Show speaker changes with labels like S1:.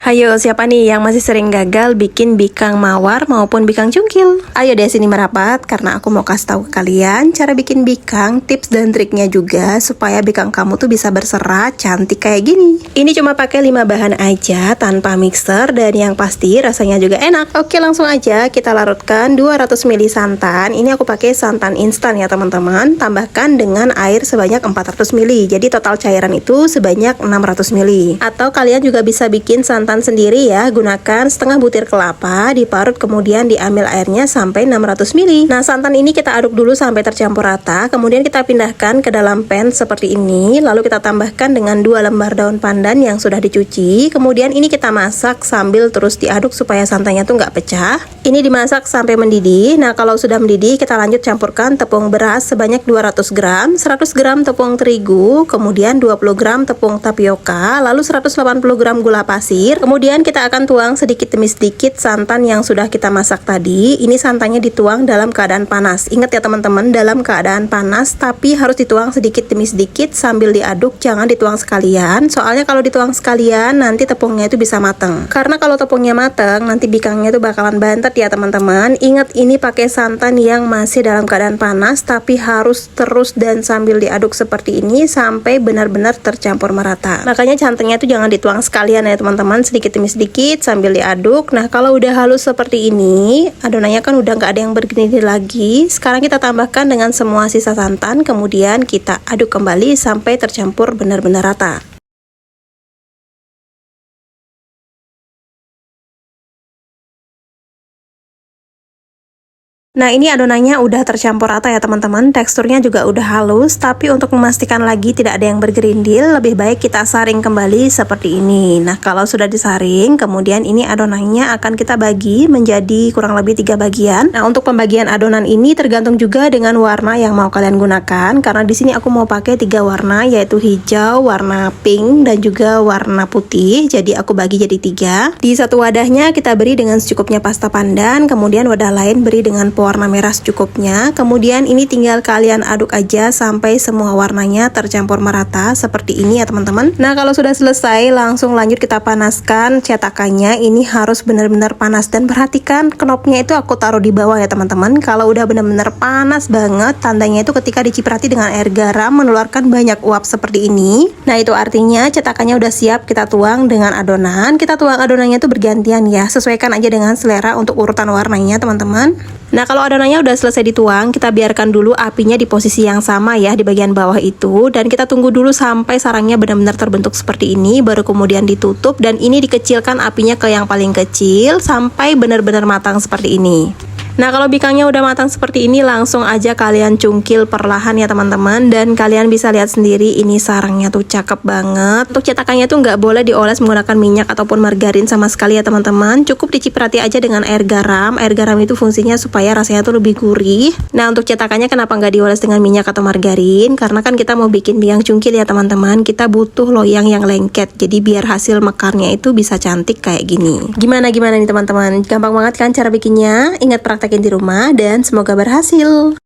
S1: Hayo, siapa nih yang masih sering gagal bikin bikang mawar maupun bikang cungkil? Ayo deh sini merapat, karena aku mau kasih tahu ke kalian cara bikin bikang, tips dan triknya juga supaya bikang kamu tuh bisa berserat cantik kayak gini. Ini cuma pakai 5 bahan aja tanpa mixer dan yang pasti rasanya juga enak. Oke, langsung aja kita larutkan 200 ml santan. Ini aku pakai santan instan ya teman-teman. Tambahkan dengan air sebanyak 400 ml. Jadi total cairan itu sebanyak 600 ml. Atau kalian juga bisa bikin santan sendiri ya, gunakan setengah butir kelapa, diparut kemudian diambil airnya sampai 600 ml. Nah, santan ini kita aduk dulu sampai tercampur rata, kemudian kita pindahkan ke dalam pan seperti ini, lalu kita tambahkan dengan 2 lembar daun pandan yang sudah dicuci, kemudian ini kita masak sambil terus diaduk supaya santannya tuh nggak pecah. Ini dimasak sampai mendidih. Nah, kalau sudah mendidih kita lanjut campurkan tepung beras sebanyak 200 gram, 100 gram tepung terigu, kemudian 20 gram tepung tapioka, lalu 180 gram gula pasir. Kemudian kita akan tuang sedikit demi sedikit santan yang sudah kita masak tadi. Ini santannya dituang dalam keadaan panas. Ingat ya teman-teman, dalam keadaan panas, tapi harus dituang sedikit demi sedikit sambil diaduk, jangan dituang sekalian. Soalnya kalau dituang sekalian nanti tepungnya itu bisa mateng. Karena kalau tepungnya mateng, nanti bikangnya itu bakalan bantet ya teman-teman. Ingat, ini pakai santan yang masih dalam keadaan panas, tapi harus terus dan sambil diaduk seperti ini sampai benar-benar tercampur merata. Makanya santannya itu jangan dituang sekalian ya teman-teman, sedikit demi sedikit sambil diaduk. Nah, kalau udah halus seperti ini, adonannya kan udah nggak ada yang bergerindil lagi. Sekarang kita tambahkan dengan semua sisa santan, kemudian kita aduk kembali sampai tercampur benar-benar rata. Nah, ini adonannya udah tercampur rata ya teman-teman, teksturnya juga udah halus, tapi untuk memastikan lagi tidak ada yang bergerindil, lebih baik kita saring kembali seperti ini. Nah, kalau sudah disaring, kemudian ini adonannya akan kita bagi menjadi kurang lebih 3 bagian. Nah, untuk pembagian adonan ini tergantung juga dengan warna yang mau kalian gunakan, karena di sini aku mau pakai 3 warna, yaitu hijau, warna pink, dan juga warna putih. Jadi aku bagi jadi 3. Di satu wadahnya kita beri dengan secukupnya pasta pandan, kemudian wadah lain beri dengan warna merah secukupnya. Kemudian ini tinggal kalian aduk aja sampai semua warnanya tercampur merata seperti ini ya teman-teman. Nah, kalau sudah selesai langsung lanjut kita panaskan cetakannya. Ini harus benar-benar panas dan perhatikan knopnya itu aku taruh di bawah ya teman-teman. Kalau udah benar-benar panas banget, tandanya itu ketika diciprati dengan air garam mengeluarkan banyak uap seperti ini. Nah, itu artinya cetakannya udah siap kita tuang dengan adonan. Kita tuang adonannya itu bergantian ya, sesuaikan aja dengan selera untuk urutan warnanya teman-teman. Nah, kalau adonannya udah selesai dituang, kita biarkan dulu apinya di posisi yang sama ya, di bagian bawah itu, dan kita tunggu dulu sampai sarangnya benar-benar terbentuk seperti ini, baru kemudian ditutup, dan ini dikecilkan apinya ke yang paling kecil sampai benar-benar matang seperti ini. Nah, kalau bikangnya udah matang seperti ini, langsung aja kalian cungkil perlahan ya teman-teman, dan kalian bisa lihat sendiri ini sarangnya tuh cakep banget. Untuk cetakannya tuh nggak boleh dioles menggunakan minyak ataupun margarin sama sekali ya teman-teman, cukup diciprati aja dengan air garam. Air garam itu fungsinya supaya rasanya tuh lebih gurih. Nah, untuk cetakannya kenapa nggak dioles dengan minyak atau margarin? Karena kan kita mau bikin bikang cungkil ya teman-teman, kita butuh loyang yang lengket, jadi biar hasil mekarnya itu bisa cantik kayak gini. Gimana nih teman-teman? Gampang banget kan cara bikinnya? Ingat praktekin di rumah dan semoga berhasil.